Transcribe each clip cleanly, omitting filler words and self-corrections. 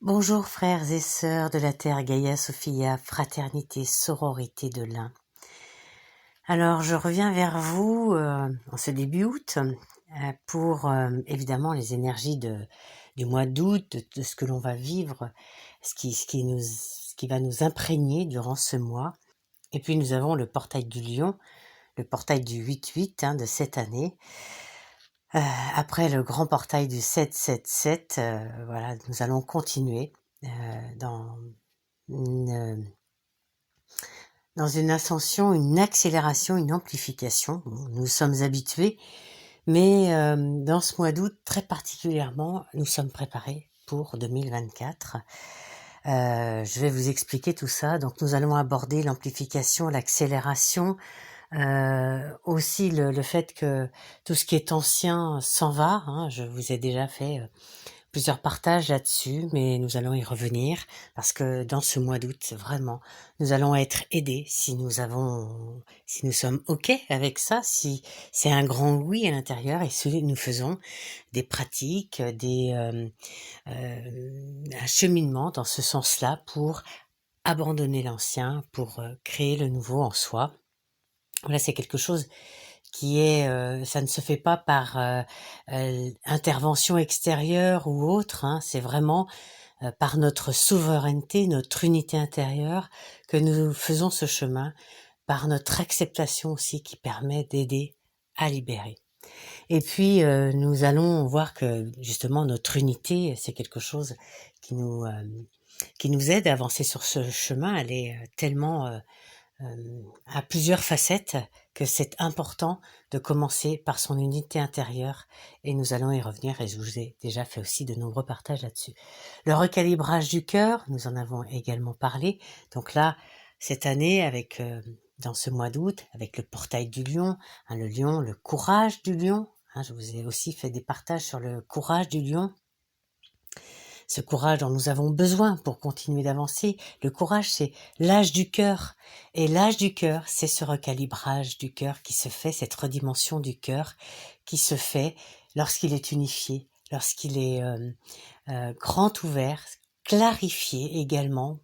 Bonjour frères et sœurs de la Terre Gaia Sophia, fraternité, sororité de l'un. Alors je reviens vers vous en ce début août pour évidemment les énergies du mois d'août, de ce que l'on va vivre, ce qui va nous imprégner durant ce mois. Et puis nous avons le portail du lion, le portail du 8-8 de cette année. Après le grand portail du 7-7-7, voilà, nous allons continuer dans une, dans une ascension, une accélération, une amplification. Bon, nous sommes habitués, mais dans ce mois d'août, très particulièrement, nous sommes préparés pour 2024. Je vais vous expliquer tout ça. Donc nous allons aborder l'amplification, l'accélération, aussi le fait que tout ce qui est ancien s'en va. Je vous ai déjà fait plusieurs partages là-dessus, mais nous allons y revenir parce que dans ce mois d'août, vraiment, nous allons être aidés si nous sommes OK avec ça, si c'est un grand oui à l'intérieur et si nous faisons des pratiques, un cheminement dans ce sens-là pour abandonner l'ancien, pour créer le nouveau en soi. Voilà, c'est quelque chose qui est, ça ne se fait pas par intervention extérieure ou autre, c'est vraiment par notre souveraineté, notre unité intérieure que nous faisons ce chemin, par notre acceptation aussi qui permet d'aider à libérer. Et puis nous allons voir que justement notre unité, c'est quelque chose qui nous aide à avancer sur ce chemin. Elle est tellement à plusieurs facettes que c'est important de commencer par son unité intérieure et nous allons y revenir et je vous ai déjà fait aussi de nombreux partages là-dessus. Le recalibrage du cœur, nous en avons également parlé. Donc là, cette année, avec dans ce mois d'août, avec le portail du lion, le lion, le courage du lion, je vous ai aussi fait des partages sur le courage du lion. Ce courage dont nous avons besoin pour continuer d'avancer. Le courage, c'est l'âge du cœur. Et l'âge du cœur, c'est ce recalibrage du cœur qui se fait, cette redimension du cœur qui se fait lorsqu'il est unifié, lorsqu'il est grand ouvert, clarifié également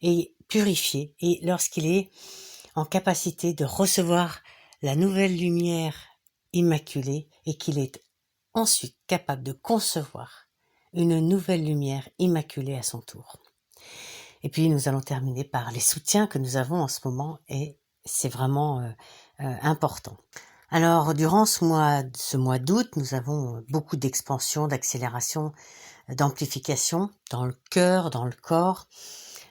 et purifié. Et lorsqu'il est en capacité de recevoir la nouvelle lumière immaculée et qu'il est ensuite capable de concevoir une nouvelle lumière immaculée à son tour. Et puis nous allons terminer par les soutiens que nous avons en ce moment et c'est vraiment important. Alors durant ce mois d'août, nous avons beaucoup d'expansion, d'accélération, d'amplification dans le cœur, dans le corps.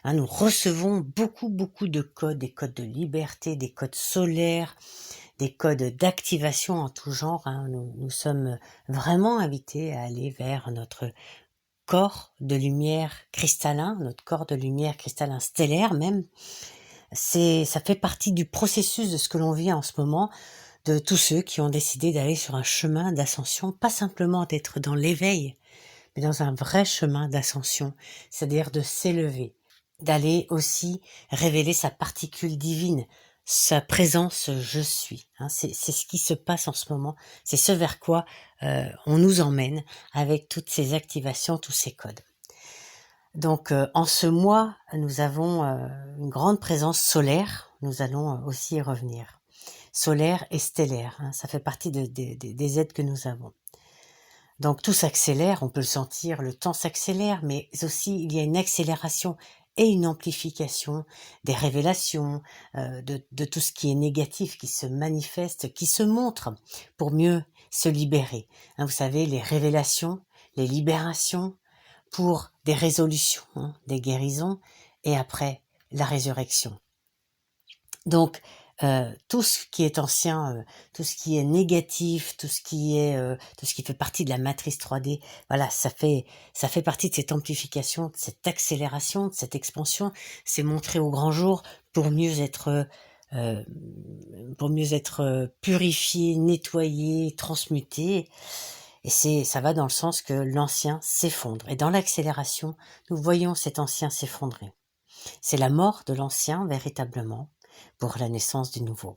Nous recevons beaucoup de codes, des codes de liberté, des codes solaires, des codes d'activation en tout genre. Nous sommes vraiment invités à aller vers notre corps de lumière cristallin, notre corps de lumière cristallin stellaire même. Ça fait partie du processus de ce que l'on vit en ce moment, de tous ceux qui ont décidé d'aller sur un chemin d'ascension, pas simplement d'être dans l'éveil, mais dans un vrai chemin d'ascension, c'est-à-dire de s'élever, d'aller aussi révéler sa particule divine, sa présence je suis. C'est ce qui se passe en ce moment, c'est ce vers quoi on nous emmène avec toutes ces activations, tous ces codes. Donc en ce mois, nous avons une grande présence solaire, nous allons aussi y revenir. Solaire et stellaire, ça fait partie des aides que nous avons. Donc tout s'accélère, on peut le sentir, le temps s'accélère, mais aussi il y a une accélération et une amplification des révélations, de tout ce qui est négatif, qui se manifeste, qui se montre pour mieux se libérer. Vous savez, les révélations, les libérations pour des résolutions, des guérisons, et après la résurrection. Donc, tout ce qui est ancien, tout ce qui est négatif, tout ce qui fait partie de la matrice 3D, voilà, ça fait partie de cette amplification, de cette accélération, de cette expansion. C'est montré au grand jour pour mieux être purifié, nettoyé, transmuté. Et ça va dans le sens que l'ancien s'effondre. Et dans l'accélération, nous voyons cet ancien s'effondrer. C'est la mort de l'ancien, véritablement, pour la naissance du nouveau.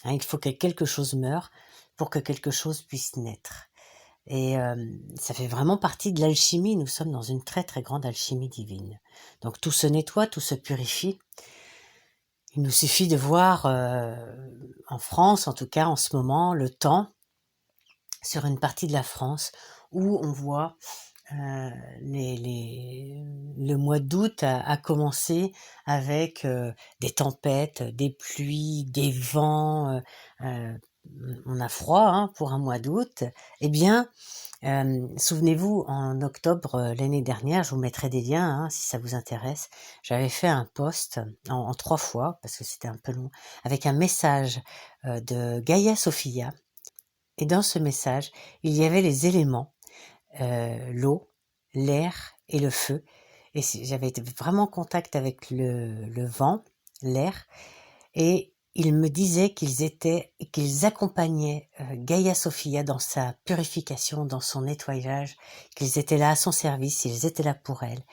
Il faut que quelque chose meure pour que quelque chose puisse naître. Et ça fait vraiment partie de l'alchimie. Nous sommes dans une très très grande alchimie divine. Donc tout se nettoie, tout se purifie. Il nous suffit de voir, en France en tout cas en ce moment, le temps sur une partie de la France où on voit le mois d'août a commencé avec des tempêtes, des pluies, des vents. On a froid hein, pour un mois d'août. Eh bien, souvenez-vous, en octobre l'année dernière, je vous mettrai des liens hein, si ça vous intéresse. J'avais fait un post en 3 fois parce que c'était un peu long, avec un message de Gaia Sophia. Et dans ce message, il y avait les éléments l'eau, l'air et le feu. Et j'avais été vraiment en contact avec le vent, l'air, et ils me disaient qu'ils accompagnaient Gaia Sophia dans sa purification, dans son nettoyage, qu'ils étaient là à son service, ils étaient là pour elle.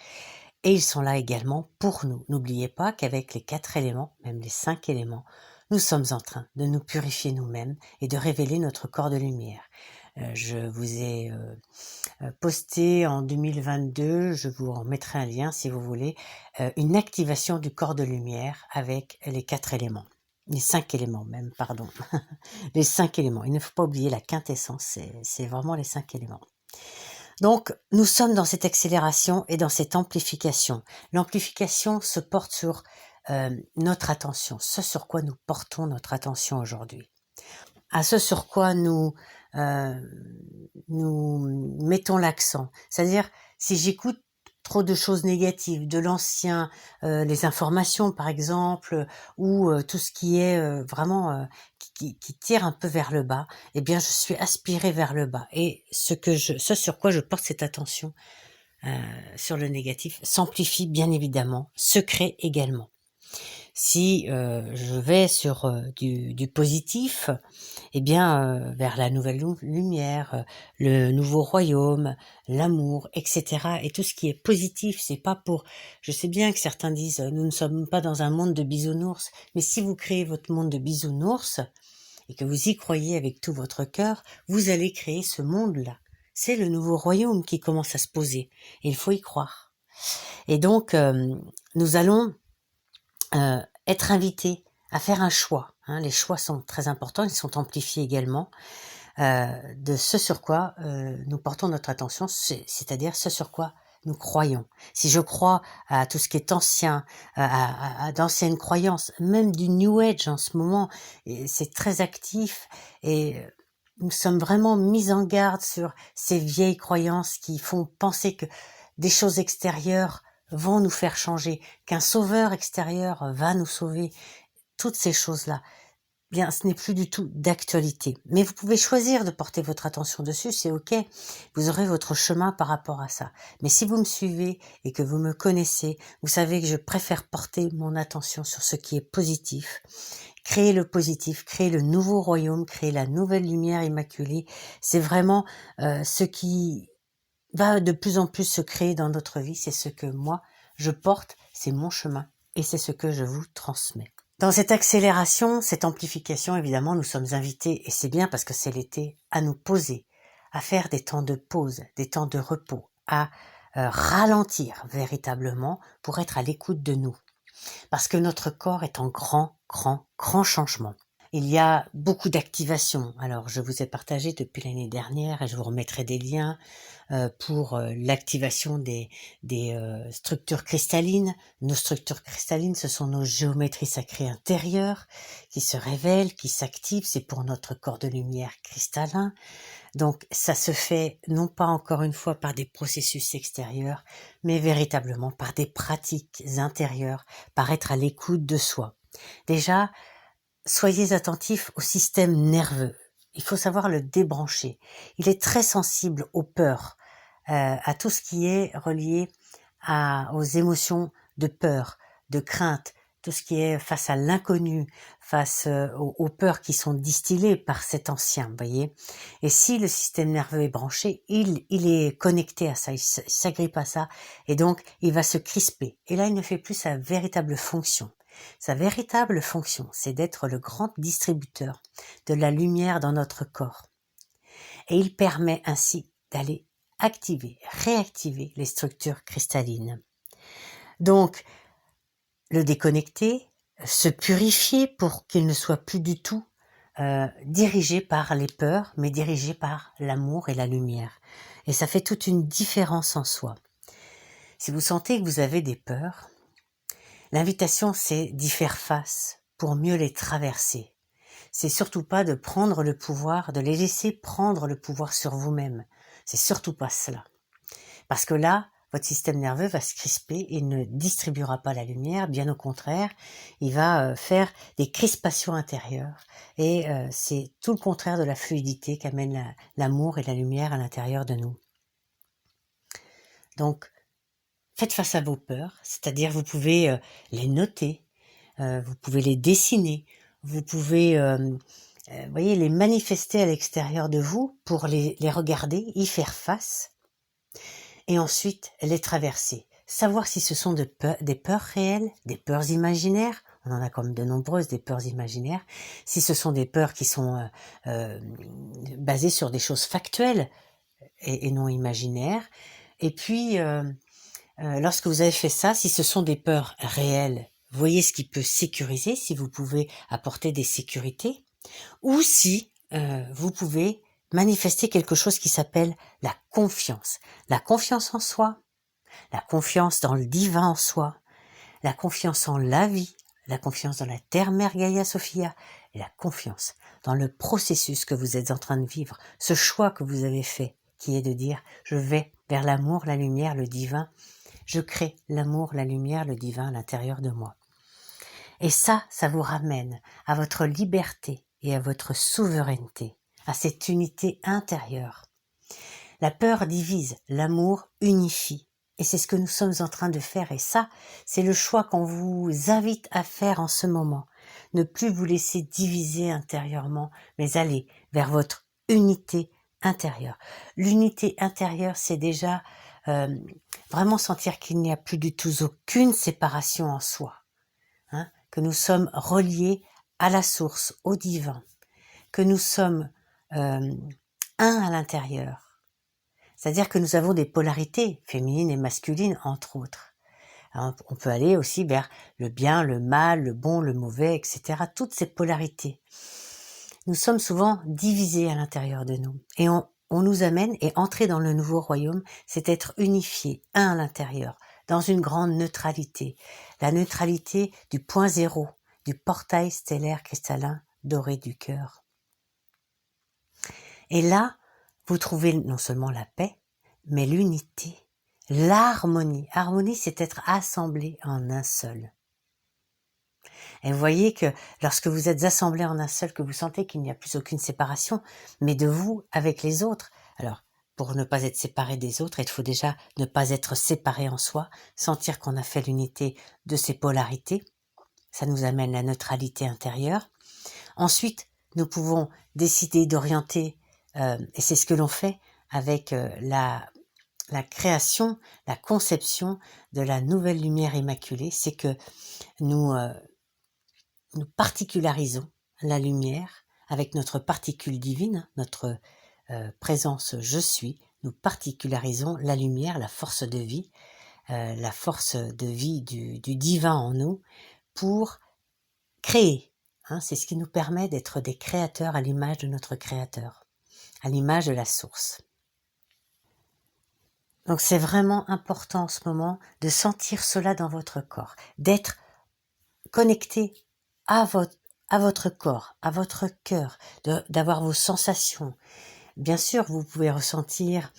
Et ils sont là également pour nous. N'oubliez pas qu'avec les 4 éléments, même les 5 éléments, nous sommes en train de nous purifier nous-mêmes et de révéler notre corps de lumière. Je vous ai posté en 2022, je vous en mettrai un lien si vous voulez, une activation du corps de lumière avec les 4 éléments. Les 5 éléments même, pardon. Les 5 éléments. Il ne faut pas oublier la quintessence, c'est vraiment les 5 éléments. Donc, nous sommes dans cette accélération et dans cette amplification. L'amplification se porte sur notre attention, ce sur quoi nous portons notre attention aujourd'hui. À ce sur quoi nous mettons l'accent. C'est-à-dire, si j'écoute trop de choses négatives, de l'ancien, les informations par exemple, ou tout ce qui est vraiment qui tire un peu vers le bas, eh bien je suis aspirée vers le bas. Et ce sur quoi je porte cette attention sur le négatif s'amplifie bien évidemment, se crée également. Si je vais sur du positif, eh bien vers la nouvelle lumière, le nouveau royaume, l'amour, etc. Et tout ce qui est positif, c'est pas pour... Je sais bien que certains disent nous ne sommes pas dans un monde de bisounours, mais si vous créez votre monde de bisounours et que vous y croyez avec tout votre cœur, vous allez créer ce monde-là. C'est le nouveau royaume qui commence à se poser et il faut y croire. Et donc nous allons être invité à faire un choix. Hein, les choix sont très importants, ils sont amplifiés également de ce sur quoi nous portons notre attention, c'est-à-dire ce sur quoi nous croyons. Si je crois à tout ce qui est ancien, à d'anciennes croyances, même du New Age en ce moment, c'est très actif et nous sommes vraiment mis en garde sur ces vieilles croyances qui font penser que des choses extérieures vont nous faire changer, qu'un sauveur extérieur va nous sauver. Toutes ces choses-là, bien, ce n'est plus du tout d'actualité. Mais vous pouvez choisir de porter votre attention dessus, c'est ok. Vous aurez votre chemin par rapport à ça. Mais si vous me suivez et que vous me connaissez, vous savez que je préfère porter mon attention sur ce qui est positif. Créer le positif, créer le nouveau royaume, créer la nouvelle lumière immaculée, c'est vraiment ce qui va de plus en plus se créer dans notre vie. C'est ce que moi, je porte, c'est mon chemin et c'est ce que je vous transmets. Dans cette accélération, cette amplification, évidemment, nous sommes invités, et c'est bien parce que c'est l'été, à nous poser, à faire des temps de pause, des temps de repos, à ralentir véritablement pour être à l'écoute de nous. Parce que notre corps est en grand changement. Il y a beaucoup d'activations. Alors, je vous ai partagé depuis l'année dernière et je vous remettrai des liens pour l'activation des structures cristallines. Nos structures cristallines, ce sont nos géométries sacrées intérieures qui se révèlent, qui s'activent. C'est pour notre corps de lumière cristallin. Donc, ça se fait non pas encore une fois par des processus extérieurs, mais véritablement par des pratiques intérieures, par être à l'écoute de soi. Déjà, soyez attentifs au système nerveux. Il faut savoir le débrancher. Il est très sensible aux peurs, à tout ce qui est relié aux émotions de peur, de crainte, tout ce qui est face à l'inconnu, face aux peurs qui sont distillées par cet ancien, voyez. Et si le système nerveux est branché, il est connecté à ça, il s'agrippe à ça, et donc il va se crisper. Et là, il ne fait plus sa véritable fonction. Sa véritable fonction, c'est d'être le grand distributeur de la lumière dans notre corps. et il permet ainsi d'aller activer, réactiver les structures cristallines. Donc, le déconnecter, se purifier pour qu'il ne soit plus du tout dirigé par les peurs, mais dirigé par l'amour et la lumière. Et ça fait toute une différence en soi. Si vous sentez que vous avez des peurs, l'invitation c'est d'y faire face pour mieux les traverser. C'est surtout pas de prendre le pouvoir, de les laisser prendre le pouvoir sur vous-même. C'est surtout pas cela. Parce que là, votre système nerveux va se crisper et ne distribuera pas la lumière, bien au contraire, il va faire des crispations intérieures. Et c'est tout le contraire de la fluidité qu'amène l'amour et la lumière à l'intérieur de nous. Donc, faites face à vos peurs, c'est-à-dire vous pouvez les noter, vous pouvez les dessiner, vous pouvez voyez, les manifester à l'extérieur de vous pour les regarder, y faire face, et ensuite les traverser. Savoir si ce sont des peurs réelles, des peurs imaginaires, on en a comme de nombreuses des peurs imaginaires, si ce sont des peurs qui sont basées sur des choses factuelles et non imaginaires, et puis lorsque vous avez fait ça, si ce sont des peurs réelles, voyez ce qui peut sécuriser, si vous pouvez apporter des sécurités, ou si vous pouvez manifester quelque chose qui s'appelle la confiance. La confiance en soi, la confiance dans le divin en soi, la confiance en la vie, la confiance dans la Terre-Mère Gaïa Sophia, et la confiance dans le processus que vous êtes en train de vivre, ce choix que vous avez fait, qui est de dire « je vais vers l'amour, la lumière, le divin », je crée l'amour, la lumière, le divin à l'intérieur de moi. Et ça vous ramène à votre liberté et à votre souveraineté, à cette unité intérieure. La peur divise, l'amour unifie. Et c'est ce que nous sommes en train de faire. Et ça, c'est le choix qu'on vous invite à faire en ce moment. Ne plus vous laisser diviser intérieurement, mais aller vers votre unité intérieure. L'unité intérieure, c'est déjà vraiment sentir qu'il n'y a plus du tout aucune séparation en soi, hein, que nous sommes reliés à la source, au divin, que nous sommes un à l'intérieur. C'est-à-dire que nous avons des polarités féminines et masculines, entre autres. Alors, on peut aller aussi vers le bien, le mal, le bon, le mauvais, etc. Toutes ces polarités. Nous sommes souvent divisés à l'intérieur de nous. Et on nous amène, et entrer dans le nouveau royaume, c'est être unifié, un à l'intérieur, dans une grande neutralité. La neutralité du point zéro, du portail stellaire cristallin doré du cœur. Et là, vous trouvez non seulement la paix, mais l'unité, l'harmonie. Harmonie, c'est être assemblé en un seul. Et vous voyez que lorsque vous êtes assemblés en un seul, que vous sentez qu'il n'y a plus aucune séparation, mais de vous avec les autres. Alors, pour ne pas être séparé des autres, il faut déjà ne pas être séparé en soi, sentir qu'on a fait l'unité de ces polarités. Ça nous amène la neutralité intérieure. Ensuite, nous pouvons décider d'orienter, et c'est ce que l'on fait avec la création, la conception de la nouvelle lumière immaculée, c'est que nous particularisons la lumière avec notre particule divine, notre présence je suis, nous particularisons la lumière, la force de vie du divin en nous pour créer. Hein, c'est ce qui nous permet d'être des créateurs à l'image de notre créateur, à l'image de la source. Donc c'est vraiment important en ce moment de sentir cela dans votre corps, d'être connecté à votre corps, à votre cœur, d'avoir vos sensations. Bien sûr, vous pouvez ressentir,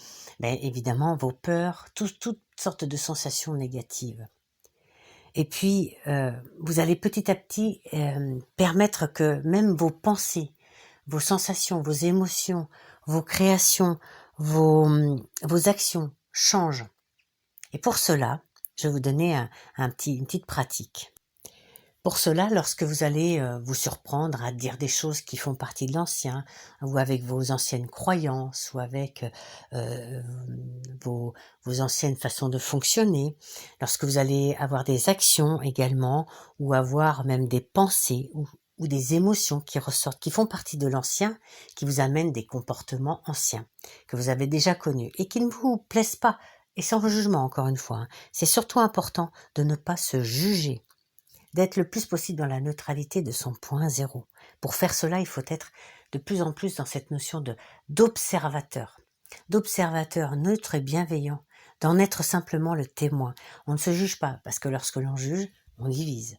évidemment, vos peurs, toutes sortes de sensations négatives. Et puis, vous allez petit à petit permettre que même vos pensées, vos sensations, vos émotions, vos créations, vos actions changent. Et pour cela, je vais vous donner une petite pratique. Pour cela, lorsque vous allez vous surprendre à dire des choses qui font partie de l'ancien, ou avec vos anciennes croyances, ou avec vos anciennes façons de fonctionner, lorsque vous allez avoir des actions également, ou avoir même des pensées, ou ou des émotions qui ressortent, qui font partie de l'ancien, qui vous amènent des comportements anciens, que vous avez déjà connus et qui ne vous plaisent pas, et sans jugement encore une fois. C'est surtout important de ne pas se juger, d'être le plus possible dans la neutralité de son point zéro. Pour faire cela, il faut être de plus en plus dans cette notion d'observateur neutre et bienveillant, d'en être simplement le témoin. On ne se juge pas, parce que lorsque l'on juge, on divise.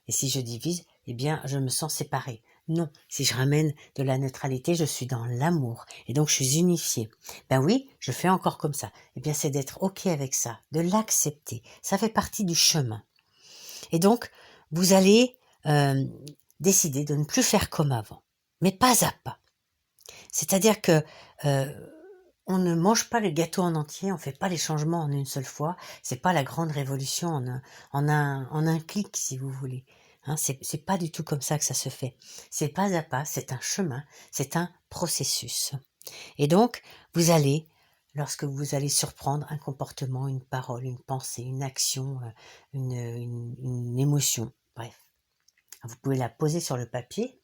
Et si je divise, eh bien, je me sens séparé. Non, si je ramène de la neutralité, je suis dans l'amour, et donc je suis unifié. Ben oui, je fais encore comme ça. Eh bien, c'est d'être OK avec ça, de l'accepter. Ça fait partie du chemin. Et donc, vous allez décider de ne plus faire comme avant, mais pas à pas. C'est-à-dire que on ne mange pas le gâteau en entier, on fait pas les changements en une seule fois. C'est pas la grande révolution en un clic, si vous voulez. C'est pas du tout comme ça que ça se fait. C'est pas à pas, c'est un chemin, c'est un processus. Et donc, vous allez, lorsque vous allez surprendre un comportement, une parole, une pensée, une action, une émotion, bref, vous pouvez la poser sur le papier,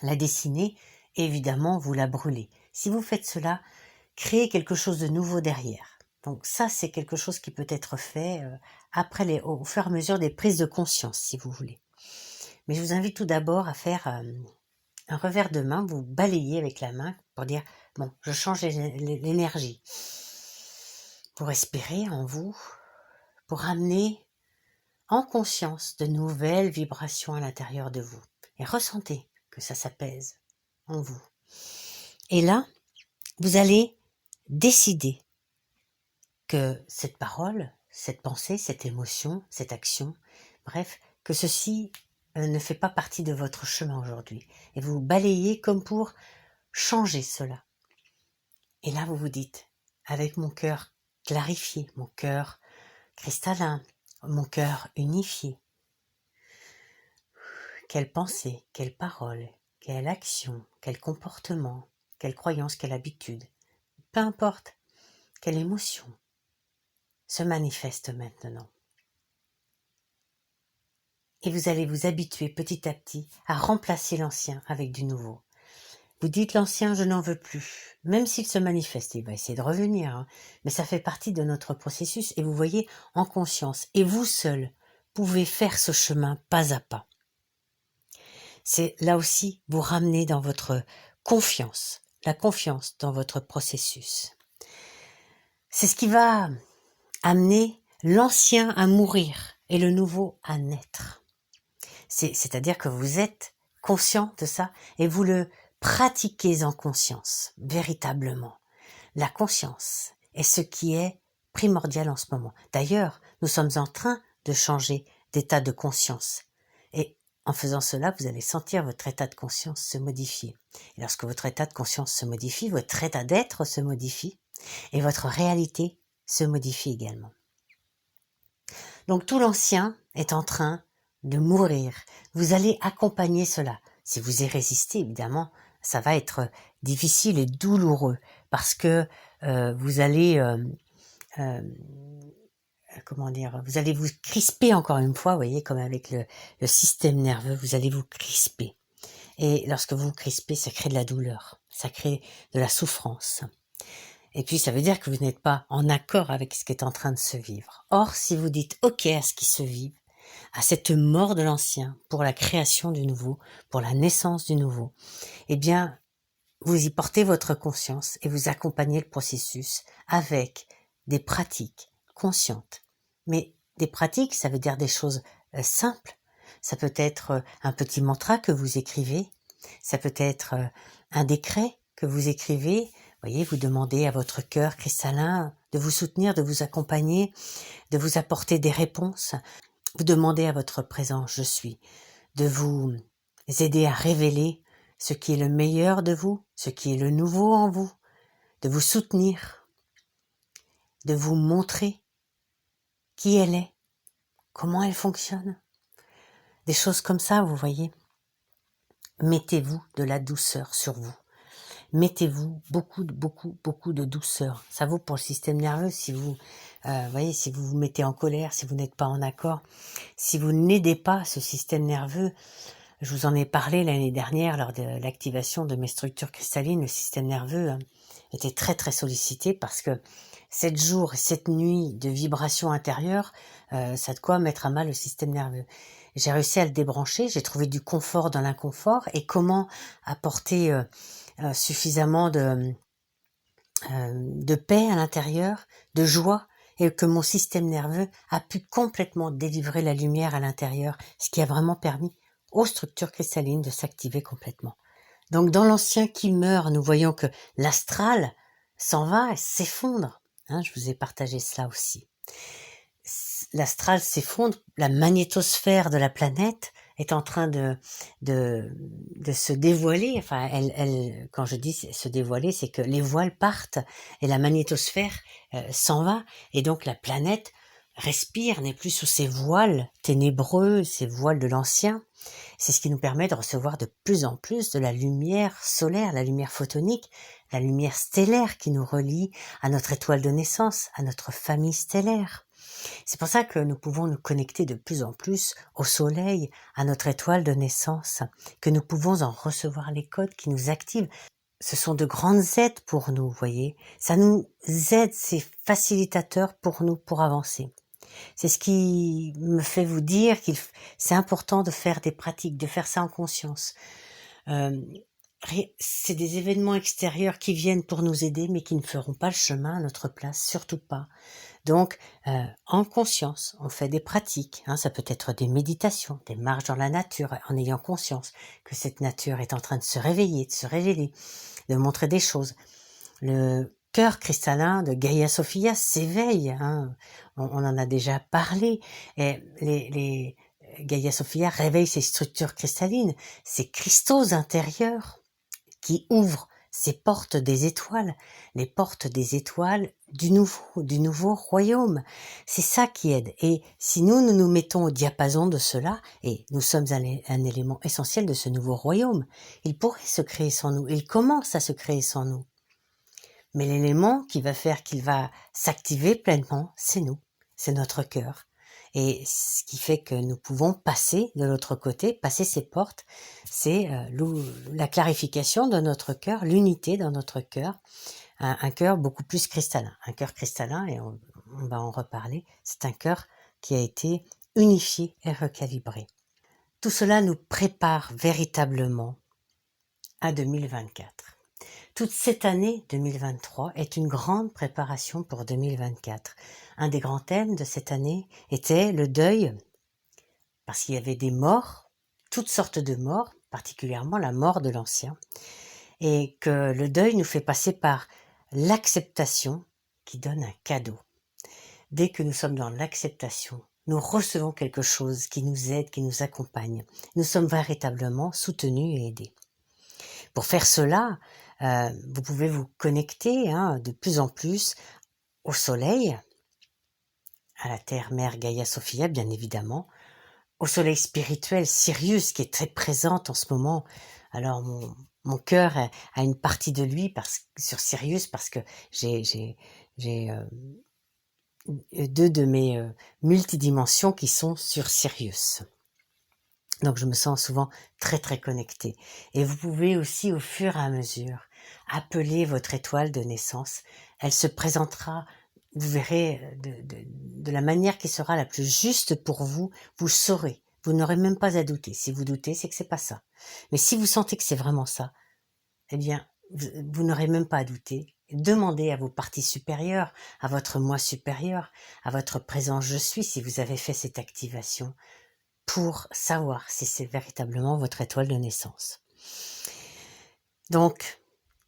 la dessiner, et évidemment, vous la brûlez. Si vous faites cela, créez quelque chose de nouveau derrière. Donc ça, c'est quelque chose qui peut être fait au fur et à mesure des prises de conscience, si vous voulez. Mais je vous invite tout d'abord à faire un revers de main, vous balayez avec la main pour dire, bon, je change l'énergie. Vous respirez en vous, pour amener en conscience de nouvelles vibrations à l'intérieur de vous. Et ressentez que ça s'apaise en vous. Et là, vous allez décider que cette parole, cette pensée, cette émotion, cette action, bref, que ceci ne fait pas partie de votre chemin aujourd'hui. Et vous balayez comme pour changer cela. Et là, vous vous dites, avec mon cœur clarifié, mon cœur cristallin, mon cœur unifié, quelle pensée, quelle parole, quelle action, quel comportement, quelle croyance, quelle habitude, peu importe, quelle émotion se manifeste maintenant. Et vous allez vous habituer petit à petit à remplacer l'ancien avec du nouveau. Vous dites l'ancien, je n'en veux plus. Même s'il se manifeste, il va essayer de revenir. Mais ça fait partie de notre processus et vous voyez en conscience. Et vous seul pouvez faire ce chemin pas à pas. C'est là aussi vous ramener dans votre confiance, la confiance dans votre processus. C'est ce qui va amener l'ancien à mourir et le nouveau à naître. C'est-à-dire que vous êtes conscient de ça et vous le pratiquez en conscience, véritablement. La conscience est ce qui est primordial en ce moment. D'ailleurs, nous sommes en train de changer d'état de conscience. Et en faisant cela, vous allez sentir votre état de conscience se modifier. Et lorsque votre état de conscience se modifie, votre état d'être se modifie et votre réalité se modifie également. Donc tout l'ancien est en train de mourir. Vous allez accompagner cela. Si vous y résistez, évidemment, ça va être difficile et douloureux parce que vous allez vous allez vous crisper encore une fois, vous voyez, comme avec le système nerveux, vous allez vous crisper. Et lorsque vous vous crispez, ça crée de la douleur, ça crée de la souffrance. Et puis ça veut dire que vous n'êtes pas en accord avec ce qui est en train de se vivre. Or, si vous dites OK à ce qui se vit, à cette mort de l'ancien, pour la création du nouveau, pour la naissance du nouveau, eh bien, vous y portez votre conscience et vous accompagnez le processus avec des pratiques conscientes. Mais des pratiques, ça veut dire des choses simples. Ça peut être un petit mantra que vous écrivez, ça peut être un décret que vous écrivez. Vous voyez, vous demandez à votre cœur cristallin de vous soutenir, de vous accompagner, de vous apporter des réponses. Vous demandez à votre présent je suis de vous aider à révéler ce qui est le meilleur de vous, ce qui est le nouveau en vous, de vous soutenir, de vous montrer qui elle est, comment elle fonctionne. Des choses comme ça, vous voyez. Mettez-vous de la douceur sur vous. Mettez-vous beaucoup de douceur. Ça vaut pour le système nerveux si vous, voyez, si vous vous mettez en colère, si vous n'êtes pas en accord, si vous n'aidez pas ce système nerveux, Je vous en ai parlé l'année dernière lors de l'activation de mes structures cristallines. Le système nerveux était très très sollicité parce que 7 jours et 7 nuits de vibrations intérieures, ça a de quoi mettre à mal le système nerveux. J'ai réussi à le débrancher, j'ai trouvé du confort dans l'inconfort et comment apporter suffisamment de paix à l'intérieur, de joie, et que mon système nerveux a pu complètement délivrer la lumière à l'intérieur, ce qui a vraiment permis aux structures cristallines de s'activer complètement. Donc dans l'ancien qui meurt, nous voyons que l'astral s'en va et s'effondre. Je vous ai partagé cela aussi. L'astral s'effondre, la magnétosphère de la planète est en train de se dévoiler. Enfin, quand je dis se dévoiler, c'est que les voiles partent et la magnétosphère s'en va. Et donc la planète respire, n'est plus sous ces voiles ténébreux, ces voiles de l'ancien. C'est ce qui nous permet de recevoir de plus en plus de la lumière solaire, la lumière photonique, la lumière stellaire qui nous relie à notre étoile de naissance, à notre famille stellaire. C'est pour ça que nous pouvons nous connecter de plus en plus au soleil, à notre étoile de naissance, que nous pouvons en recevoir les codes qui nous activent. Ce sont de grandes aides pour nous, voyez. Ça nous aide, c'est facilitateur pour nous, pour avancer. C'est ce qui me fait vous dire qu'il c'est important de faire des pratiques, de faire ça en conscience. C'est des événements extérieurs qui viennent pour nous aider, mais qui ne feront pas le chemin à notre place, surtout pas. Donc, en conscience, on fait des pratiques. Ça peut être des méditations, des marches dans la nature, en ayant conscience que cette nature est en train de se réveiller, de se révéler, de montrer des choses. Le cœur cristallin de Gaia Sophia s'éveille. On en a déjà parlé. Et les Gaia Sophia réveille ses structures cristallines, ces cristaux intérieurs qui ouvrent ces portes des étoiles, les portes des étoiles du nouveau royaume. C'est ça qui aide. Et si nous nous mettons au diapason de cela, et nous sommes un élément essentiel de ce nouveau royaume, il pourrait se créer sans nous. Il commence à se créer sans nous. Mais l'élément qui va faire qu'il va s'activer pleinement, c'est nous, c'est notre cœur. Et ce qui fait que nous pouvons passer de l'autre côté, passer ces portes, c'est la clarification de notre cœur, l'unité dans notre cœur, un cœur beaucoup plus cristallin. Un cœur cristallin, et on va en reparler, c'est un cœur qui a été unifié et recalibré. Tout cela nous prépare véritablement à 2024. Toute cette année 2023 est une grande préparation pour 2024. Un des grands thèmes de cette année était le deuil, parce qu'il y avait des morts, toutes sortes de morts, particulièrement la mort de l'ancien, et que le deuil nous fait passer par l'acceptation qui donne un cadeau. Dès que nous sommes dans l'acceptation, nous recevons quelque chose qui nous aide, qui nous accompagne. Nous sommes véritablement soutenus et aidés. Pour faire cela, vous pouvez vous connecter de plus en plus au soleil, à la terre-mère Gaia Sophia, bien évidemment, au soleil spirituel Sirius qui est très présente en ce moment. Alors mon cœur a une partie de lui sur Sirius parce que j'ai deux de mes multidimensions qui sont sur Sirius. Donc je me sens souvent très très connectée. Et vous pouvez aussi au fur et à mesure appeler votre étoile de naissance. Elle se présentera, vous verrez, de la manière qui sera la plus juste pour vous. Vous saurez, vous n'aurez même pas à douter. Si vous doutez, c'est que c'est pas ça. Mais si vous sentez que c'est vraiment ça, eh bien, vous n'aurez même pas à douter. Demandez à vos parties supérieures, à votre moi supérieur, à votre présence je suis, si vous avez fait cette activation, pour savoir si c'est véritablement votre étoile de naissance. Donc,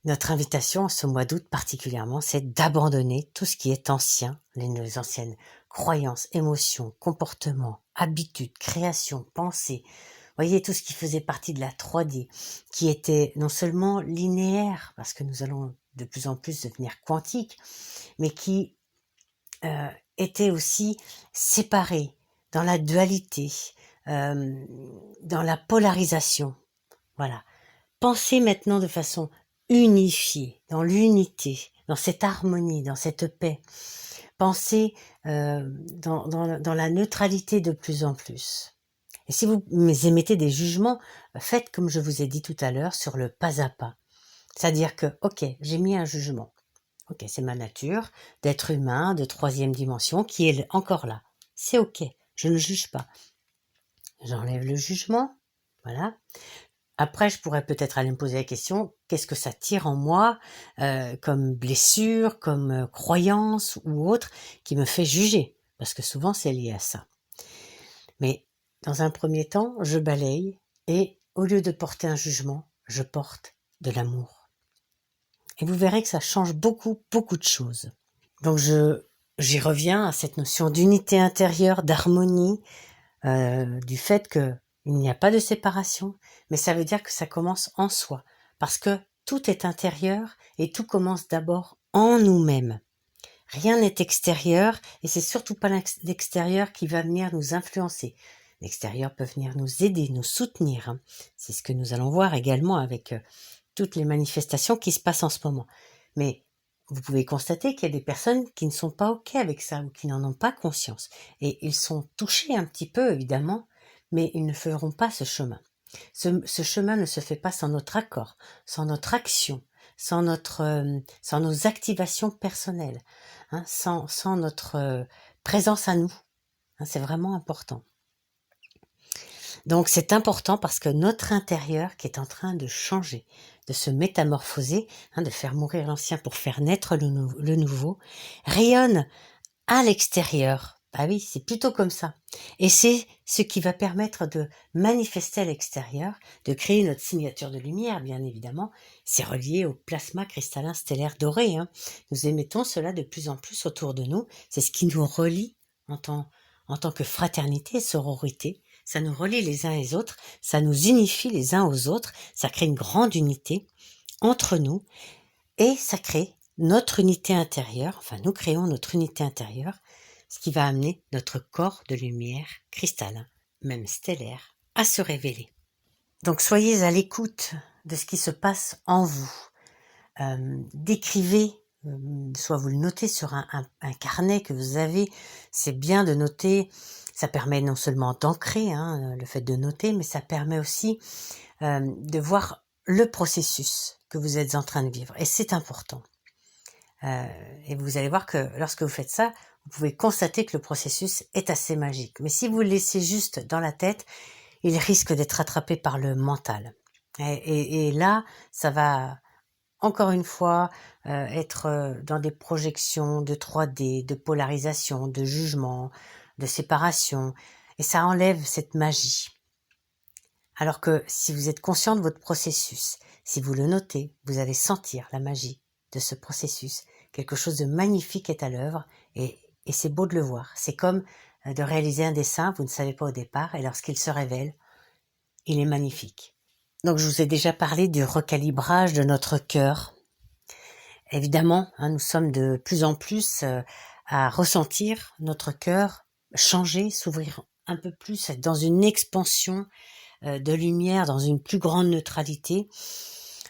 notre invitation ce mois d'août particulièrement, c'est d'abandonner tout ce qui est ancien, les anciennes croyances, émotions, comportements, habitudes, créations, pensées. Voyez, tout ce qui faisait partie de la 3D, qui était non seulement linéaire, parce que nous allons de plus en plus devenir quantiques, mais qui était aussi séparé dans la dualité, dans la polarisation. Voilà. Pensez maintenant de façon unifiée, dans l'unité, dans cette harmonie, dans cette paix. Pensez dans la neutralité de plus en plus. Et si vous émettez des jugements, faites comme je vous ai dit tout à l'heure sur le pas à pas. C'est-à-dire que, ok, j'ai mis un jugement. Ok, c'est ma nature d'être humain de 3e dimension qui est encore là. C'est ok, je ne juge pas. J'enlève le jugement, voilà. Après, je pourrais peut-être aller me poser la question, qu'est-ce que ça tire en moi comme blessure, comme croyance ou autre qui me fait juger? Parce que souvent, c'est lié à ça. Mais dans un premier temps, je balaye et au lieu de porter un jugement, je porte de l'amour. Et vous verrez que ça change beaucoup, beaucoup de choses. Donc j'y reviens à cette notion d'unité intérieure, d'harmonie, du fait que il n'y a pas de séparation, mais ça veut dire que ça commence en soi, parce que tout est intérieur et tout commence d'abord en nous-mêmes. Rien n'est extérieur et c'est surtout pas l'extérieur qui va venir nous influencer. L'extérieur peut venir nous aider, nous soutenir. Hein. C'est ce que nous allons voir également avec toutes les manifestations qui se passent en ce moment. Mais vous pouvez constater qu'il y a des personnes qui ne sont pas OK avec ça ou qui n'en ont pas conscience. Et ils sont touchés un petit peu, évidemment, mais ils ne feront pas ce chemin. Ce chemin ne se fait pas sans notre accord, sans notre action, sans nos activations personnelles, hein, sans notre présence à nous. Hein, c'est vraiment important. Donc c'est important parce que notre intérieur qui est en train de changer, de se métamorphoser, hein, de faire mourir l'ancien pour faire naître le nouveau, rayonne à l'extérieur. Ah oui, c'est plutôt comme ça. Et c'est ce qui va permettre de manifester à l'extérieur, de créer notre signature de lumière, bien évidemment. C'est relié au plasma cristallin stellaire doré. Hein. Nous émettons cela de plus en plus autour de nous. C'est ce qui nous relie en tant que fraternité et sororité. Ça nous relie les uns les autres, ça nous unifie les uns aux autres, ça crée une grande unité entre nous et ça crée notre unité intérieure, enfin nous créons notre unité intérieure, ce qui va amener notre corps de lumière cristallin, même stellaire, à se révéler. Donc soyez à l'écoute de ce qui se passe en vous. Décrivez, soit vous le notez sur un carnet que vous avez, c'est bien de noter, ça permet non seulement d'ancrer le fait de noter, mais ça permet aussi de voir le processus que vous êtes en train de vivre, et c'est important. Et vous allez voir que lorsque vous faites ça, vous pouvez constater que le processus est assez magique. Mais si vous le laissez juste dans la tête, il risque d'être attrapé par le mental. Et là, ça va encore une fois être dans des projections de 3D, de polarisation, de jugement, de séparation. Et ça enlève cette magie. Alors que si vous êtes conscient de votre processus, si vous le notez, vous allez sentir la magie de ce processus. Quelque chose de magnifique est à l'œuvre et c'est beau de le voir. C'est comme de réaliser un dessin, vous ne savez pas au départ, et lorsqu'il se révèle, il est magnifique. Donc je vous ai déjà parlé du recalibrage de notre cœur. Évidemment, nous sommes de plus en plus à ressentir notre cœur changer, s'ouvrir un peu plus, être dans une expansion de lumière, dans une plus grande neutralité,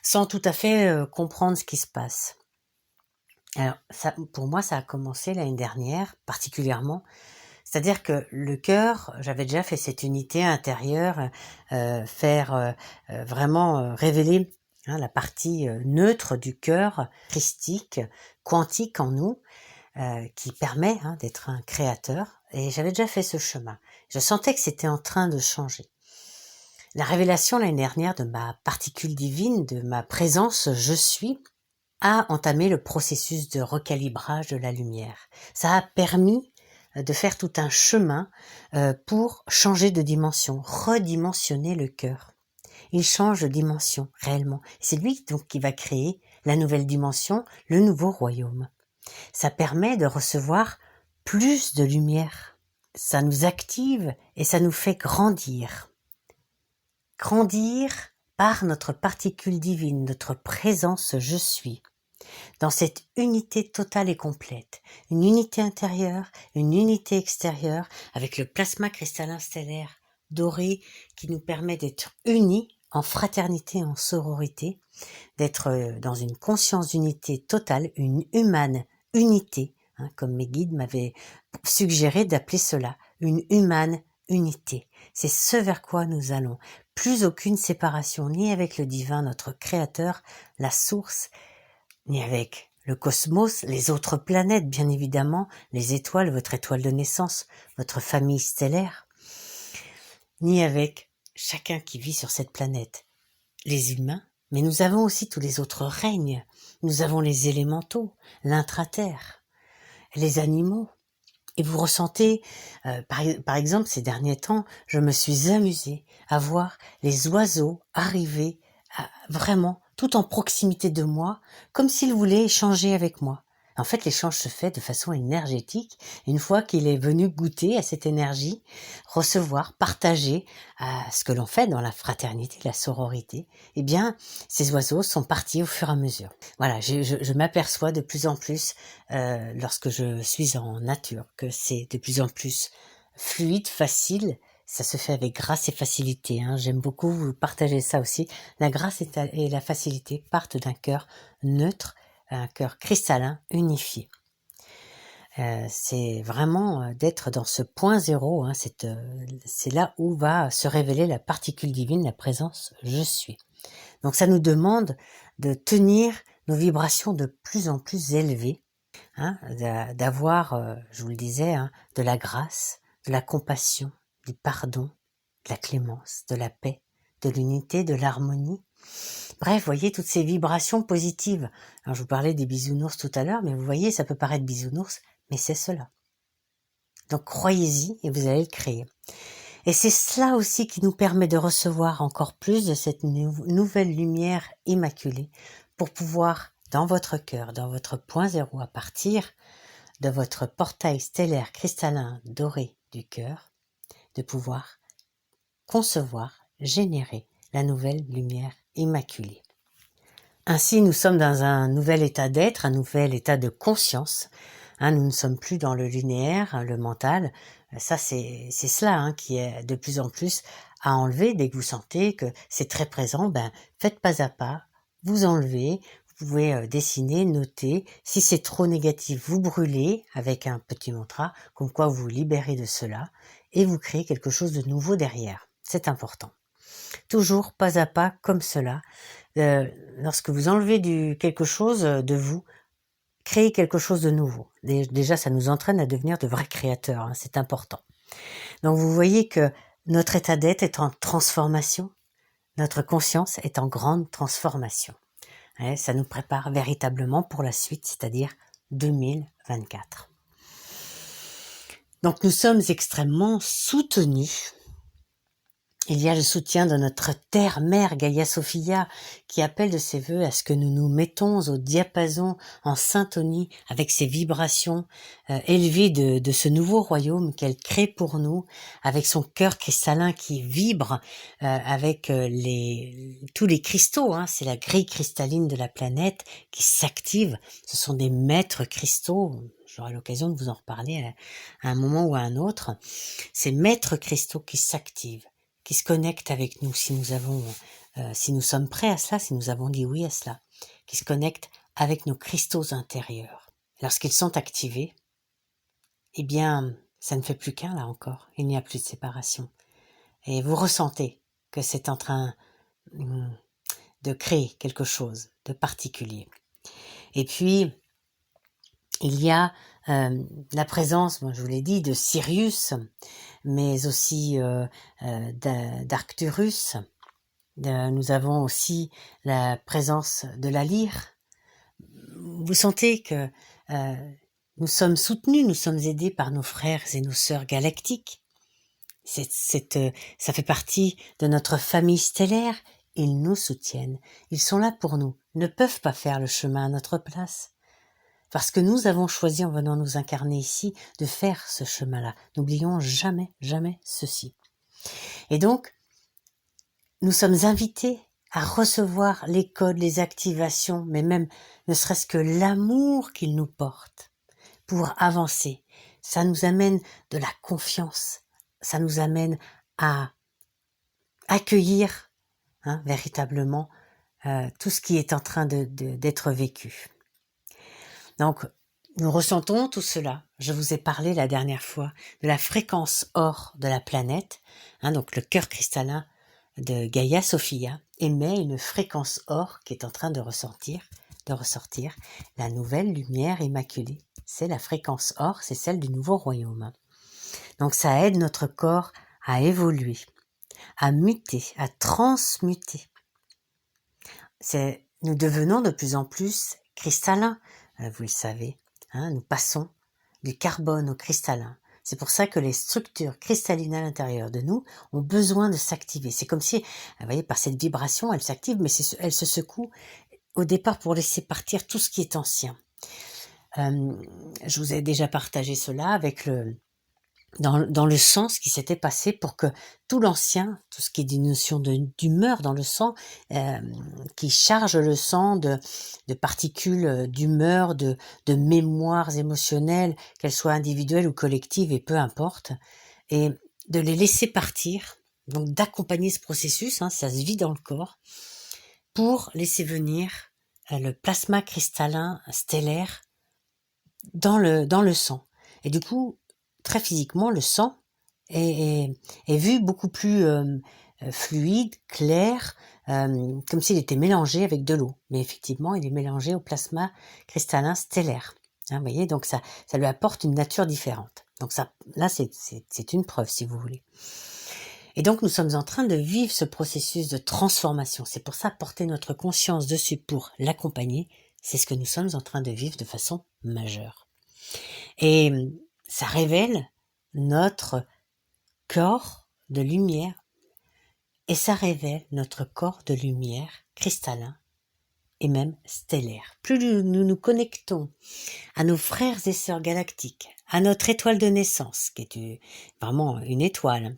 sans tout à fait comprendre ce qui se passe. Alors, ça, pour moi, ça a commencé l'année dernière, particulièrement. C'est-à-dire que le cœur, j'avais déjà fait cette unité intérieure, vraiment révéler la partie neutre du cœur, christique, quantique en nous, qui permet d'être un créateur. Et j'avais déjà fait ce chemin. Je sentais que c'était en train de changer. La révélation l'année dernière de ma particule divine, de ma présence je suis, a entamé le processus de recalibrage de la lumière. Ça a permis de faire tout un chemin pour changer de dimension, redimensionner le cœur. Il change de dimension réellement. C'est lui donc qui va créer la nouvelle dimension, le nouveau royaume. Ça permet de recevoir plus de lumière. Ça nous active et ça nous fait grandir. Grandir par notre particule divine, notre présence je suis. Dans cette unité totale et complète, une unité intérieure, une unité extérieure, avec le plasma cristallin stellaire doré qui nous permet d'être unis en fraternité, en sororité, d'être dans une conscience d'unité totale, une humane unité, comme mes guides m'avaient suggéré d'appeler cela, une humane unité. C'est ce vers quoi nous allons. Plus aucune séparation, ni avec le divin, notre créateur, la source, ni avec le cosmos, les autres planètes, bien évidemment, les étoiles, votre étoile de naissance, votre famille stellaire, ni avec chacun qui vit sur cette planète, les humains, mais nous avons aussi tous les autres règnes. Nous avons les élémentaux, l'intraterre, les animaux. Et vous ressentez, par exemple, ces derniers temps, je me suis amusée à voir les oiseaux arriver vraiment tout en proximité de moi, comme s'ils voulaient échanger avec moi. En fait, l'échange se fait de façon énergétique. Une fois qu'il est venu goûter à cette énergie, recevoir, partager ce que l'on fait dans la fraternité, la sororité, eh bien, ces oiseaux sont partis au fur et à mesure. Voilà, je m'aperçois de plus en plus, lorsque je suis en nature, que c'est de plus en plus fluide, facile. Ça se fait avec grâce et facilité. J'aime beaucoup vous partager ça aussi. La grâce et la facilité partent d'un cœur neutre, un cœur cristallin, unifié. C'est vraiment d'être dans ce point zéro. C'est là où va se révéler la particule divine, la présence je suis. Donc ça nous demande de tenir nos vibrations de plus en plus élevées, d'avoir, je vous le disais, de la grâce, de la compassion, du pardon, de la clémence, de la paix, de l'unité, de l'harmonie. Bref, voyez toutes ces vibrations positives. Alors, je vous parlais des bisounours tout à l'heure, mais vous voyez, ça peut paraître bisounours, mais c'est cela. Donc croyez-y et vous allez le créer. Et c'est cela aussi qui nous permet de recevoir encore plus de cette nouvelle lumière immaculée pour pouvoir, dans votre cœur, dans votre point zéro, à partir de votre portail stellaire cristallin doré du cœur, de pouvoir concevoir, générer la nouvelle lumière immaculée. Ainsi, nous sommes dans un nouvel état d'être, un nouvel état de conscience. Nous ne sommes plus dans le linéaire, le mental. Ça, c'est cela qui est de plus en plus à enlever. Dès que vous sentez que c'est très présent, faites pas à pas, vous enlevez. Vous pouvez dessiner, noter. Si c'est trop négatif, vous brûlez avec un petit mantra, comme quoi vous vous libérez de cela, et vous créez quelque chose de nouveau derrière. C'est important. Toujours pas à pas, comme cela. Lorsque vous enlevez quelque chose de vous, créez quelque chose de nouveau. Déjà, ça nous entraîne à devenir de vrais créateurs, c'est important. Donc vous voyez que notre état d'être est en transformation, notre conscience est en grande transformation. Ça nous prépare véritablement pour la suite, c'est-à-dire 2024. Donc nous sommes extrêmement soutenus. Il y a le soutien de notre terre-mère Gaïa Sophia qui appelle de ses voeux à ce que nous nous mettons au diapason, en syntonie avec ces vibrations élevées de ce nouveau royaume qu'elle crée pour nous, avec son cœur cristallin qui vibre avec tous les cristaux. C'est la grille cristalline de la planète qui s'active. Ce sont des maîtres cristaux. J'aurai l'occasion de vous en reparler à un moment ou à un autre. Ces maîtres cristaux qui s'activent, qui se connectent avec nous si nous sommes prêts à cela, si nous avons dit oui à cela, qui se connectent avec nos cristaux intérieurs. Lorsqu'ils sont activés, eh bien, ça ne fait plus qu'un là encore, il n'y a plus de séparation. Et vous ressentez que c'est en train de créer quelque chose de particulier. Et puis, il y a la présence, je vous l'ai dit, de Sirius, mais aussi d'Arcturus. Nous avons aussi la présence de la lyre. Vous sentez que nous sommes soutenus, nous sommes aidés par nos frères et nos sœurs galactiques. Ça fait partie de notre famille stellaire. Ils nous soutiennent. Ils sont là pour nous. Ils ne peuvent pas faire le chemin à notre place. Parce que nous avons choisi, en venant nous incarner ici, de faire ce chemin-là. N'oublions jamais, jamais ceci. Et donc, nous sommes invités à recevoir les codes, les activations, mais même ne serait-ce que l'amour qu'ils nous portent pour avancer. Ça nous amène de la confiance. Ça nous amène à accueillir véritablement tout ce qui est en train d'être vécu. Donc, nous ressentons tout cela. Je vous ai parlé la dernière fois de la fréquence or de la planète, donc le cœur cristallin de Gaïa Sophia émet une fréquence or qui est en train de ressortir la nouvelle lumière immaculée. C'est la fréquence or, c'est celle du nouveau royaume. Donc ça aide notre corps à évoluer, à muter, à transmuter. Nous devenons de plus en plus cristallins, vous le savez. Nous passons du carbone au cristallin. C'est pour ça que les structures cristallines à l'intérieur de nous ont besoin de s'activer. C'est comme si, vous voyez, par cette vibration, elles s'activent, mais elles se secouent au départ pour laisser partir tout ce qui est ancien. Je vous ai déjà partagé cela avec dans le sang, ce qui s'était passé pour que tout l'ancien, tout ce qui est des notions d'humeur dans le sang, qui charge le sang de particules d'humeur, de mémoires émotionnelles, qu'elles soient individuelles ou collectives, et peu importe, et de les laisser partir, donc d'accompagner ce processus, ça se vit dans le corps, pour laisser venir le plasma cristallin stellaire dans le sang. Et du coup, très physiquement, le sang est vu beaucoup plus fluide, clair, comme s'il était mélangé avec de l'eau. Mais effectivement, il est mélangé au plasma cristallin stellaire. Vous voyez, donc ça lui apporte une nature différente. Donc ça, là, c'est une preuve, si vous voulez. Et donc, nous sommes en train de vivre ce processus de transformation. C'est pour ça, porter notre conscience dessus pour l'accompagner, c'est ce que nous sommes en train de vivre de façon majeure. Et ça révèle notre corps de lumière, et ça révèle notre corps de lumière cristallin et même stellaire. Plus nous nous connectons à nos frères et sœurs galactiques, à notre étoile de naissance, qui est vraiment une étoile,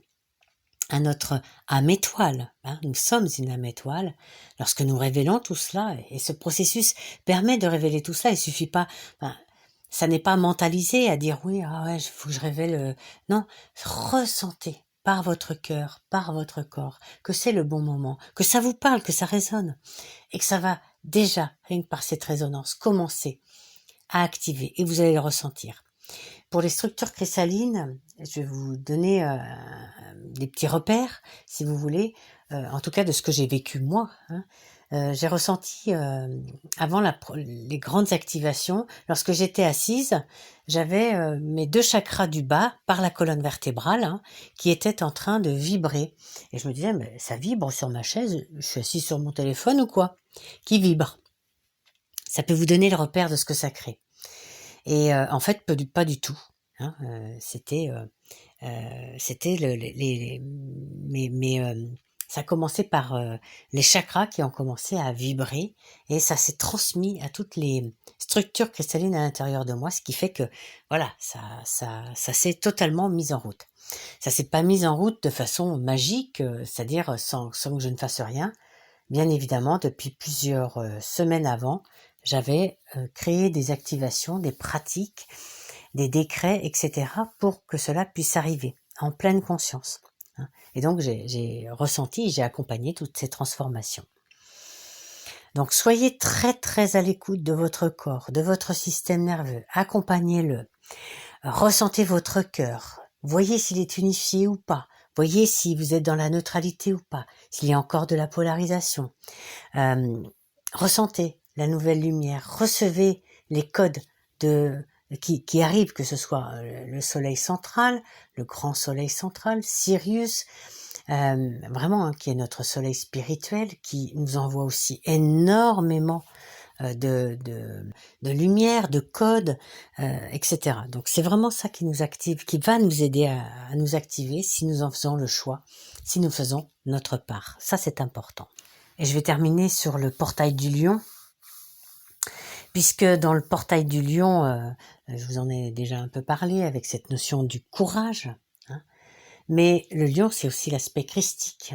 à notre âme étoile, nous sommes une âme étoile, lorsque nous révélons tout cela, et ce processus permet de révéler tout cela, il suffit pas, ça n'est pas mentalisé à dire oui, il faut que je révèle, non, ressentez par votre cœur, par votre corps, que c'est le bon moment, que ça vous parle, que ça résonne, et que ça va déjà, rien que par cette résonance, commencer à activer, et vous allez le ressentir. Pour les structures cristallines, je vais vous donner des petits repères, si vous voulez, en tout cas de ce que j'ai vécu moi. J'ai ressenti, avant les grandes activations, lorsque j'étais assise, j'avais mes 2 chakras du bas, par la colonne vertébrale, qui étaient en train de vibrer. Et je me disais, mais ça vibre sur ma chaise, je suis assise sur mon téléphone ou quoi? Qui vibre? Ça peut vous donner le repère de ce que ça crée. Et en fait, pas du tout. C'était ça a commencé par les chakras qui ont commencé à vibrer, et ça s'est transmis à toutes les structures cristallines à l'intérieur de moi, ce qui fait que voilà, ça s'est totalement mis en route. Ça s'est pas mis en route de façon magique, c'est-à-dire sans que je ne fasse rien. Bien évidemment, depuis plusieurs semaines avant, j'avais créé des activations, des pratiques, des décrets, etc. pour que cela puisse arriver en pleine conscience. Et donc j'ai ressenti, j'ai accompagné toutes ces transformations. Donc soyez très très à l'écoute de votre corps, de votre système nerveux, accompagnez-le, ressentez votre cœur, voyez s'il est unifié ou pas, voyez si vous êtes dans la neutralité ou pas, s'il y a encore de la polarisation. Ressentez la nouvelle lumière, recevez les codes qui arrivent, que ce soit le soleil central, le grand soleil central, Sirius, vraiment, qui est notre soleil spirituel, qui nous envoie aussi énormément de lumière, de codes, etc. Donc c'est vraiment ça qui nous active, qui va nous aider à nous activer si nous en faisons le choix, si nous faisons notre part. Ça, c'est important. Et je vais terminer sur le portail du lion, puisque dans le portail du lion, je vous en ai déjà un peu parlé avec cette notion du courage, mais le lion, c'est aussi l'aspect christique,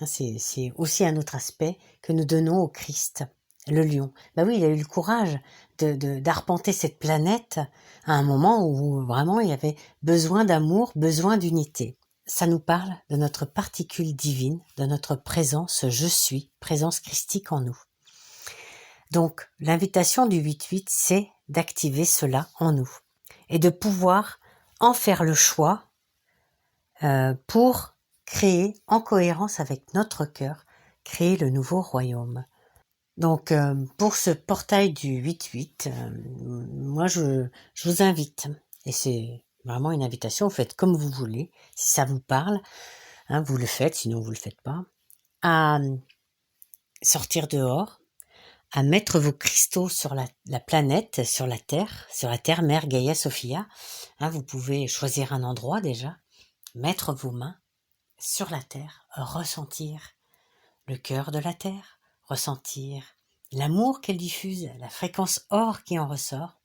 c'est aussi un autre aspect que nous donnons au Christ, le lion. Oui, il a eu le courage d'arpenter cette planète à un moment où vraiment il y avait besoin d'amour, besoin d'unité. Ça nous parle de notre particule divine, de notre présence je suis, présence christique en nous. Donc l'invitation du 8-8, c'est d'activer cela en nous et de pouvoir en faire le choix pour créer en cohérence avec notre cœur, créer le nouveau royaume. Donc pour ce portail du 8-8, moi je vous invite, et c'est vraiment une invitation, vous faites comme vous voulez, si ça vous parle, hein, vous le faites, sinon vous le faites pas, à sortir dehors, à mettre vos cristaux sur la planète, sur la Terre Mère Gaïa Sophia. Hein, vous pouvez choisir un endroit déjà, mettre vos mains sur la Terre, ressentir le cœur de la Terre, ressentir l'amour qu'elle diffuse, la fréquence or qui en ressort.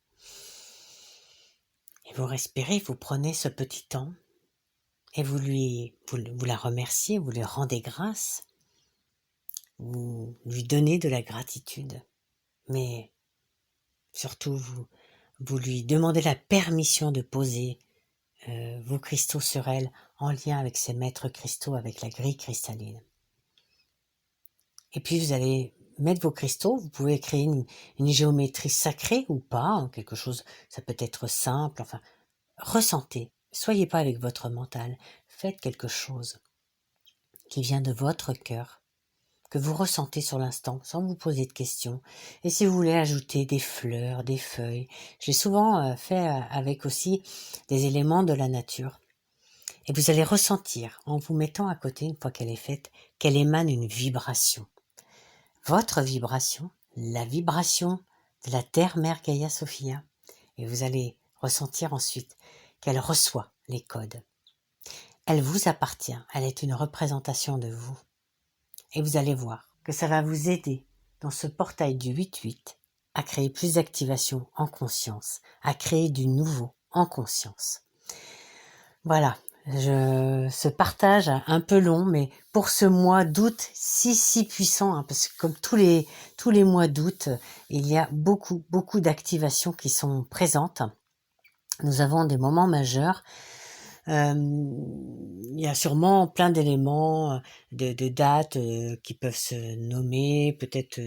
Et vous respirez, vous prenez ce petit temps et vous la remerciez, vous lui rendez grâce, vous lui donnez de la gratitude. Mais surtout, vous lui demandez la permission de poser vos cristaux sur elle en lien avec ses maîtres cristaux, avec la grille cristalline. Et puis vous allez mettre vos cristaux, vous pouvez créer une géométrie sacrée ou pas, hein, quelque chose, ça peut être simple, enfin, ressentez, soyez pas avec votre mental, faites quelque chose qui vient de votre cœur, que vous ressentez sur l'instant, sans vous poser de questions. Et si vous voulez ajouter des fleurs, des feuilles, j'ai souvent fait avec aussi des éléments de la nature. Et vous allez ressentir, en vous mettant à côté, une fois qu'elle est faite, qu'elle émane une vibration. Votre vibration, la vibration de la Terre-Mère Gaïa Sophia. Et vous allez ressentir ensuite qu'elle reçoit les codes. Elle vous appartient, elle est une représentation de vous. Et vous allez voir que ça va vous aider dans ce portail du 8-8 à créer plus d'activation en conscience, à créer du nouveau en conscience. Voilà, ce partage un peu long, mais pour ce mois d'août si puissant, hein, parce que comme tous les mois d'août, il y a beaucoup d'activations qui sont présentes. Nous avons des moments majeurs. Il y a sûrement plein d'éléments, de dates qui peuvent se nommer, peut-être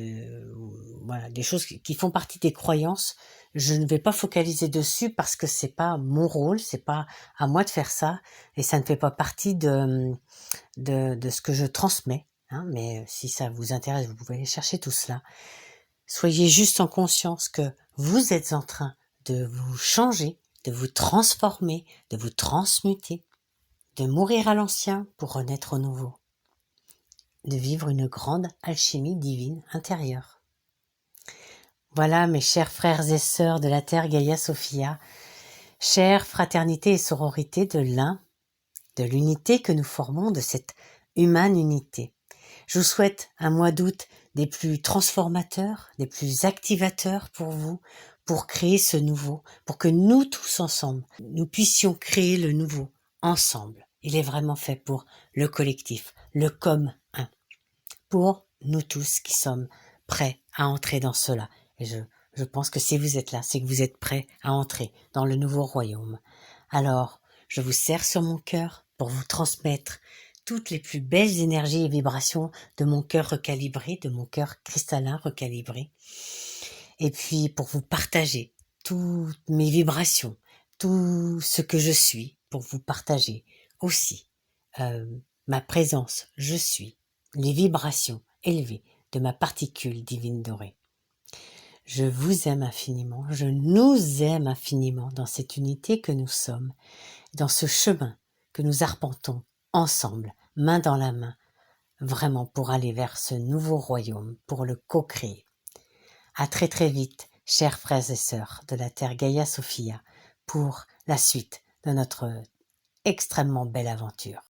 voilà, des choses qui font partie des croyances. Je ne vais pas focaliser dessus parce que c'est pas mon rôle, c'est pas à moi de faire ça et ça ne fait pas partie de ce que je transmets. Hein, mais si ça vous intéresse, vous pouvez aller chercher tout cela. Soyez juste en conscience que vous êtes en train de vous changer, de vous transformer, de vous transmuter, de mourir à l'ancien pour renaître au nouveau, de vivre une grande alchimie divine intérieure. Voilà mes chers frères et sœurs de la Terre Gaïa Sophia, chère fraternité et sororité de l'un, de l'unité que nous formons, de cette humaine unité. Je vous souhaite un mois d'août des plus transformateurs, des plus activateurs pour vous, pour créer ce nouveau, pour que nous tous ensemble, nous puissions créer le nouveau ensemble. Il est vraiment fait pour le collectif, le comme un, pour nous tous qui sommes prêts à entrer dans cela. Et je pense que si vous êtes là, c'est que vous êtes prêts à entrer dans le nouveau royaume. Alors, je vous serre sur mon cœur pour vous transmettre toutes les plus belles énergies et vibrations de mon cœur recalibré, de mon cœur cristallin recalibré. Et puis pour vous partager toutes mes vibrations, tout ce que je suis, pour vous partager aussi ma présence, je suis, les vibrations élevées de ma particule divine dorée. Je vous aime infiniment, je nous aime infiniment dans cette unité que nous sommes, dans ce chemin que nous arpentons ensemble, main dans la main, vraiment pour aller vers ce nouveau royaume, pour le co-créer. À très très vite, chers frères et sœurs de la Terre Gaïa Sophia, pour la suite de notre extrêmement belle aventure.